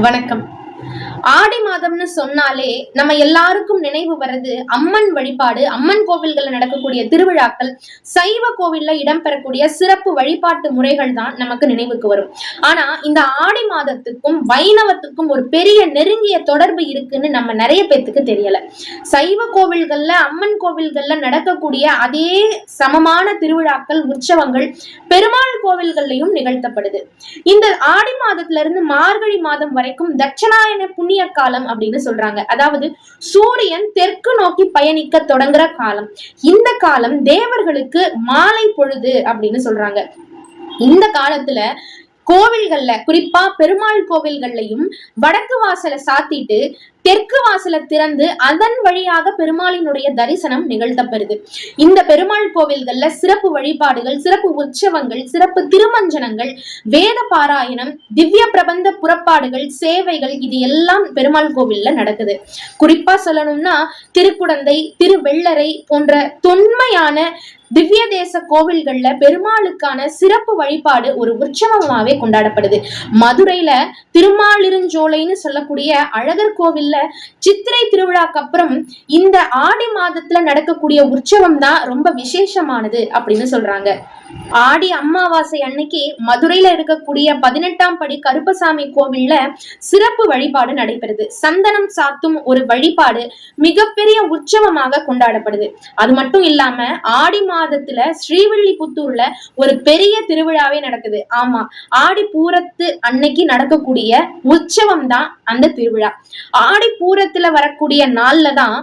வணக்கம். ஆடி மாதம்னு சொன்னாலே நம்ம எல்லாருக்கும் நினைவு வர்றது அம்மன் வழிபாடு, அம்மன் கோவில்கள்ல நடக்கக்கூடிய திருவிழாக்கள், சைவ கோவில்ல இடம்பெறக்கூடிய சிறப்பு வழிபாட்டு முறைகள் தான் நமக்கு நினைவுக்கு வரும். ஆனா இந்த ஆடி மாதத்துக்கும் வைணவத்துக்கும் ஒரு பெரிய நெருங்கிய தொடர்பு இருக்குன்னு நம்ம நிறைய பேத்துக்கு தெரியல. சைவ கோவில்கள்ல, அம்மன் கோவில்கள்ல நடக்கக்கூடிய அதே சமமான திருவிழாக்கள், உற்சவங்கள் பெருமாள் கோவில்கள்லயும் நிகழ்த்தப்படுது. இந்த ஆடி மாதத்துல இருந்து மார்கழி மாதம் வரைக்கும் தட்சணாயன புண்ணிய காலம் அப்படின்னு சொல்றாங்க. அதாவது சூரியன் தெற்கு நோக்கி பயணிக்க தொடங்குற காலம். இந்த காலம் தேவர்களுக்கு மாலை பொழுது அப்படின்னு சொல்றாங்க. இந்த காலத்துல கோவில்கள்ல, குறிப்பா பெருமாள் கோவில்கள்லயும் வடக்கு வாசலை சாத்திட்டு தெற்கு வாசலை திறந்து அதன் வழியாக பெருமாளினுடைய தரிசனம் நிகழ்த்தப்படுது. இந்த பெருமாள் கோவில்கள்ல சிறப்பு வழிபாடுகள், சிறப்பு உற்சவங்கள், சிறப்பு திருமஞ்சனங்கள், வேத பாராயணம், திவ்ய பிரபந்த புறப்பாடுகள், சேவைகள், இது எல்லாம் பெருமாள் கோவில்ல நடக்குது. குறிப்பா சொல்லணும்னா திருக்குடந்தை, திருவெள்ளரை போன்ற தொன்மையான திவ்ய தேச கோவில்கள்ல பெருமாளுக்கான சிறப்பு வழிபாடு ஒரு உற்சவமாவே கொண்டாடப்படுது. மதுரையில திருமாலிருஞ்சோலைன்னு சொல்லக்கூடிய அழகர் கோவில்ல சித்திரை திருவிழாக்கு அப்புறம் இந்த ஆடி மாதத்துல நடக்கக்கூடிய உற்சவம் தான் ரொம்ப விசேஷமானது அப்படின்னு சொல்றாங்க. ஆடி அமாவாசை அன்னைக்கு மதுரையில இருக்கக்கூடிய 18ஆம் படி கருப்பசாமி கோவில்ல சிறப்பு வழிபாடு நடைபெறுது. சந்தனம் சாத்தும் ஒரு வழிபாடு மிகப்பெரிய உற்சவமாக கொண்டாடப்படுது. அது மட்டும் இல்லாம ஆடி மாதத்துல ஸ்ரீவில்லிபுத்தூர்ல ஒரு பெரிய திருவிழாவே நடக்குது. ஆமா, ஆடி பூரத்து அன்னைக்கு நடக்கக்கூடிய உற்சவம் தான் அந்த திருவிழா. ஆடி பூரத்துல வரக்கூடிய நாள்ல தான்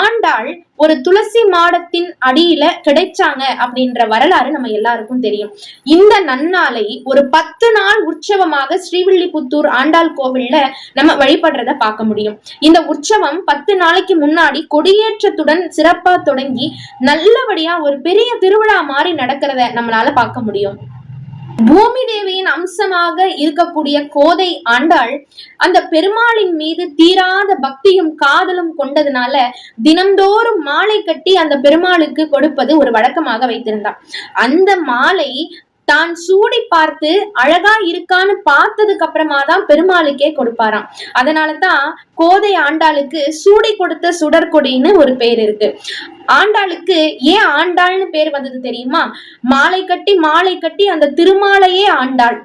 ஆண்டாள் ஒரு துளசி மாடத்தின் அடியில கிடைச்சாங்க அப்படின்ற வரலாறு நம்ம எல்லாருக்கும் தெரியும். இந்த நன்னாளை ஒரு 10 நாள் உற்சவமாக ஸ்ரீவில்லிபுத்தூர் ஆண்டாள் கோவில்ல நம்ம வழிபடுறத பார்க்க முடியும். இந்த உற்சவம் 10 நாளைக்கு முன்னாடி கொடியேற்றத்துடன் சிறப்பா தொடங்கி நல்லபடியா ஒரு பெரிய திருவிழா மாதிரி நடக்கிறத நம்மளால பார்க்க முடியும். பூமி தேவியின் அம்சமாக இருக்கக்கூடிய கோதை ஆண்டாள் அந்த பெருமாளின் மீது தீராத பக்தியும் காதலும் கொண்டதுனால தினம்தோறும் மாலை கட்டி அந்த பெருமாளுக்கு கொடுப்பது ஒரு வழக்கமாக வைத்திருந்தார். அந்த மாலை தான் சூடி பார்த்து அழகா இருக்கான்னு பார்த்ததுக்கு அப்புறமா தான் பெருமாளுக்கே கொடுப்பாராம். அதனாலதான் கோதை ஆண்டாளுக்கு சூடி கொடுத்த சுடற்கொடின்னு ஒரு பேர் இருக்கு. ஆண்டாளுக்கு ஏன் ஆண்டாள்னு பேர் வந்தது தெரியுமா? மாலை கட்டி அந்த திருமாலையே ஆண்டாள்.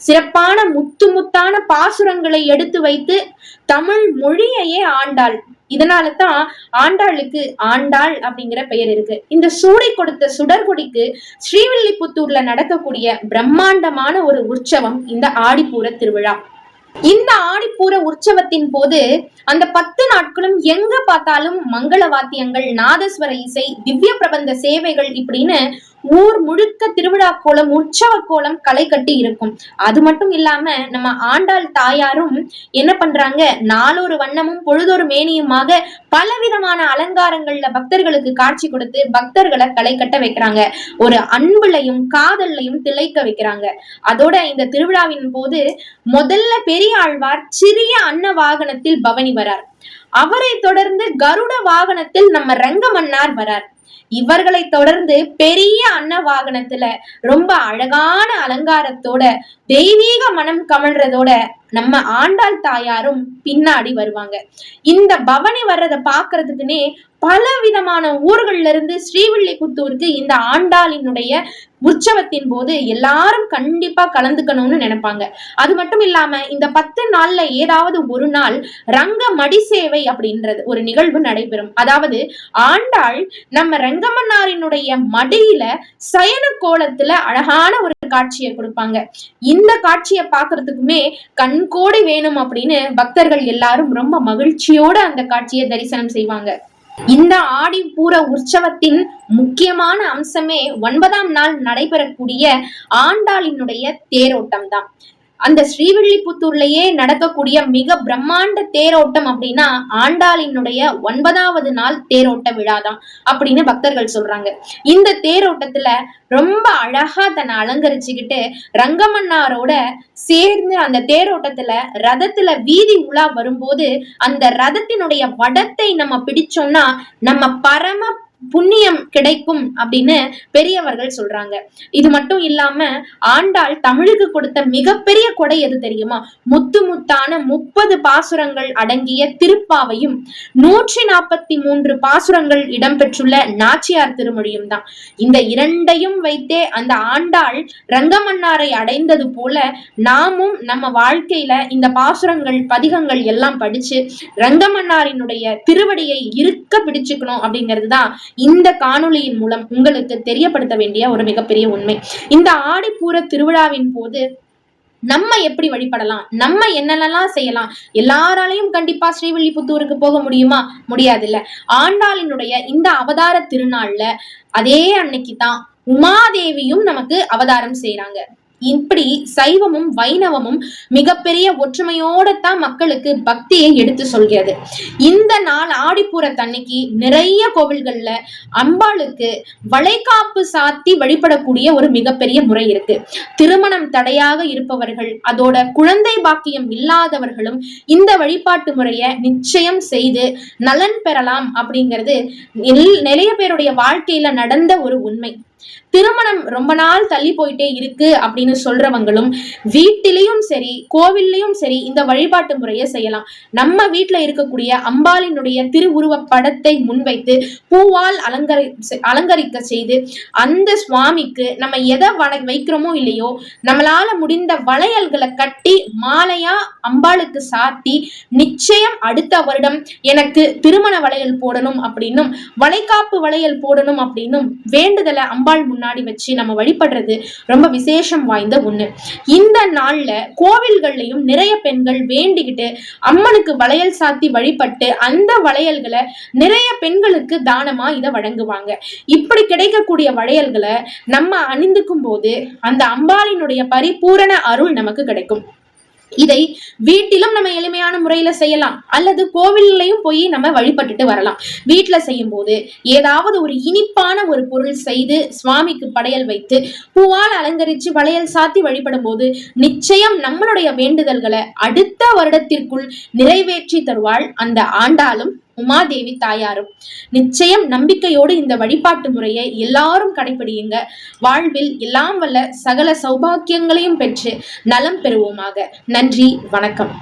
சிறப்பான முத்து முத்தான பாசுரங்களை எடுத்து வைத்து தமிழ் மொழியையே ஆண்டாள். இதனாலதான் ஆண்டாளுக்கு ஆண்டாள் அப்படிங்கிற பெயர் இருக்கு. இந்த சூடி கொடுத்த சுடர்கொடிக்கு ஸ்ரீவில்லிபுத்தூர்ல நடக்கக்கூடிய பிரம்மாண்டமான ஒரு உற்சவம் இந்த ஆடிப்பூர திருவிழா. இந்த ஆடிப்பூர உற்சவத்தின் போது அந்த 10 நாட்களும் எங்க பார்த்தாலும் மங்கள வாத்தியங்கள், நாதஸ்வர இசை, திவ்ய பிரபந்த சேவைகள் இப்படின்னு ஊர் முழுக்க திருவிழா கோலம், உற்சவ கோலம் களை கட்டி இருக்கும். அது மட்டும் இல்லாம நம்ம ஆண்டாள் தாயாரும் என்ன பண்றாங்க, நாளொரு வண்ணமும் பொழுதொரு மேனியுமாக பலவிதமான அலங்காரங்கள்ல பக்தர்களுக்கு காட்சி கொடுத்து பக்தர்களை களை கட்ட வைக்கிறாங்க. ஒரு அன்புலையும் காதல்லையும் திளைக்க வைக்கிறாங்க. அதோட இந்த திருவிழாவின் போது முதல்ல பெரிய ஆழ்வார் சிறிய அன்ன வாகனத்தில் பவனி வரார். அவரை தொடர்ந்து கருட வாகனத்தில் நம்ம ரங்கமன்னார் வரார். இவர்களை தொடர்ந்து பெரிய அன்ன வாகனத்துல ரொம்ப அழகான அலங்காரத்தோட தெய்வீக மனம் கமழ்றதோட நம்ம ஆண்டாள் தாயாரும் பின்னாடி வருவாங்க. இந்த பவனி வர்றத பாக்குறதுக்குன்னே பல விதமான ஊர்கள்ல இருந்து ஸ்ரீவில்லிபுத்தூருக்கு இந்த ஆண்டாளினுடைய உற்சவத்தின் போது எல்லாரும் கண்டிப்பா கலந்துக்கணும்னு நினைப்பாங்க. அது மட்டும் இல்லாம இந்த 10 நாள்ல ஏதாவது ஒரு நாள் ரங்க மடி சேவை அப்படின்றது ஒரு நிகழ்வு நடைபெறும். அதாவது ஆண்டாள் நம்ம ரங்கமன்னாரினுடைய மடியில சயன கோலத்துல அழகான ஒரு காட்சியை கொடுப்பாங்க. இந்த காட்சியை பாக்குறதுக்குமே கண்கோடி வேணும் அப்படின்னு பக்தர்கள் எல்லாரும் ரொம்ப மகிழ்ச்சியோட அந்த காட்சியை தரிசனம் செய்வாங்க. இந்த ஆடி பூர உற்சவத்தின் முக்கியமான அம்சமே 9ஆம் நாள் நடைபெறக்கூடிய ஆண்டாளினுடைய தேரோட்டம் தான். அந்த ஸ்ரீவில்லிபுத்தூர்லயே நடக்கக்கூடிய மிக பிரம்மாண்ட தேரோட்டம் அப்படின்னா ஆண்டாளினுடைய 9வது நாள் தேரோட்ட விழாதான் அப்படின்னு பக்தர்கள் சொல்றாங்க. இந்த தேரோட்டத்துல ரொம்ப அழகா தன்னை அலங்கரிச்சுக்கிட்டு ரங்கமன்னாரோட சேர்ந்து அந்த தேரோட்டத்துல ரதத்துல வீதி உலா வரும்போது அந்த ரதத்தினுடைய வடத்தை நம்ம பிடிச்சோம்னா நம்ம பரம புண்ணியம் கிடைக்கும் அப்படின்னு பெரியவர்கள் சொல்றாங்க. இது மட்டும் இல்லாம ஆண்டாள் தமிழுக்கு கொடுத்த மிகப்பெரிய கொடை எது தெரியுமா? முத்து முத்தான 30 பாசுரங்கள் அடங்கிய திருப்பாவையும் 143 பாசுரங்கள் இடம்பெற்றுள்ள நாச்சியார் திருமொழியும் தான். இந்த இரண்டையும் வைத்தே அந்த ஆண்டாள் ரங்கமன்னாரை அடைந்தது போல நாமும் நம்ம வாழ்க்கையில இந்த பாசுரங்கள் பதிகங்கள் எல்லாம் படிச்சு ரங்கமன்னாரினுடைய திருவடியை இருக்க பிடிச்சுக்கணும் அப்படிங்கிறதுதான் இந்த காணொளியின் மூலம் உங்களுக்கு தெரியப்படுத்த வேண்டிய ஒரு மிகப்பெரிய உண்மை. இந்த ஆடிப்பூர திருவிழாவின் போது நம்ம எப்படி வழிபடலாம், நம்ம என்னென்னலாம் செய்யலாம்? எல்லாராலையும் கண்டிப்பா ஸ்ரீவில்லிபுத்தூருக்கு போக முடியுமா? முடியாது இல்ல. ஆண்டாளினுடைய இந்த அவதார திருநாள்ல அதே அன்னைக்குதான் உமாதேவியும் நமக்கு அவதாரம் செய்யறாங்க. இப்படி சைவமும் வைணவமும் மிகப்பெரிய ஒற்றுமையோடத்தான் மக்களுக்கு பக்தியை எடுத்து சொல்கிறது. இந்த நாள் ஆடிப்பூரத்தன்னைக்கு நிறைய கோவில்கள்ல அம்பாளுக்கு வளைகாப்பு சாத்தி வழிபடக்கூடிய ஒரு மிகப்பெரிய முறை இருக்கு. திருமணம் தடையாக இருப்பவர்கள், அதோட குழந்தை பாக்கியம் இல்லாதவர்களும் இந்த வழிபாட்டு முறைய நிச்சயம் செய்து நலன் பெறலாம் அப்படிங்கிறது நிறைய பேருடைய வாழ்க்கையில நடந்த ஒரு உண்மை. திருமணம் ரொம்ப நாள் தள்ளி போயிட்டே இருக்கு அப்படின்னு சொல்றவங்களும் வீட்டிலையும் சரி கோவில்லையும் சரி இந்த வழிபாட்டு முறையை செய்யலாம். நம்ம வீட்டுல இருக்கக்கூடிய அம்பாளினுடைய திருவுருவ படத்தை முன்வைத்து பூவால் அலங்கரிக்க செய்து அந்த சுவாமிக்கு நம்ம எதை வைக்கிறோமோ இல்லையோ நம்மளால முடிந்த வளையல்களை கட்டி மாலையா அம்பாளுக்கு சாத்தி நிச்சயம் அடுத்த வருடம் எனக்கு திருமண வளையல் போடணும் அப்படின்னும் வளைகாப்பு வளையல் போடணும் அப்படின்னும் வேண்டுதலை அம்பாள் முன்னாடி வச்சு நம்ம வழிபடுறது ரொம்ப விசேஷம் வாய்ந்த ஒண்ணு. இந்த நாள்ல கோவில்கள்லயும் நிறைய பெண்கள் வேண்டிக்கிட்டு அம்மனுக்கு வளையல் சாத்தி வழிபட்டு அந்த வளையல்களை நிறைய பெண்களுக்கு தானமா இதை வழங்குவாங்க. இப்படி கிடைக்கக்கூடிய வளையல்களை நம்ம அணிந்துக்கும் போது அந்த அம்பாளினுடைய பரிபூரண அருள் நமக்கு கிடைக்கும். இதை வீட்டிலும் நம்ம எளிமையான முறையில செய்யலாம், அல்லது கோவில்லையும் போய் நம்ம வழிபட்டுட்டு வரலாம். வீட்டுல செய்யும் போது ஏதாவது ஒரு இனிப்பான ஒரு பொருள் செய்து சுவாமிக்கு படையல் வைத்து பூவால் அலங்கரிச்சு வளையல் சாத்தி வழிபடும் போது நிச்சயம் நம்மளுடைய வேண்டுதல்களை அடுத்த வருடத்திற்குள் நிறைவேற்றி தருவாள் அந்த ஆண்டாளும் உமாதேவி தாயாரும். நிச்சயம் நம்பிக்கையோடு இந்த வழிபாட்டு முறையை எல்லாரும் கடைபிடியுங்க. வாழ்வில் எல்லாம் வல்ல சகல சௌபாக்கியங்களையும் பெற்று நலம் பெறுவோமாக. நன்றி, வணக்கம்.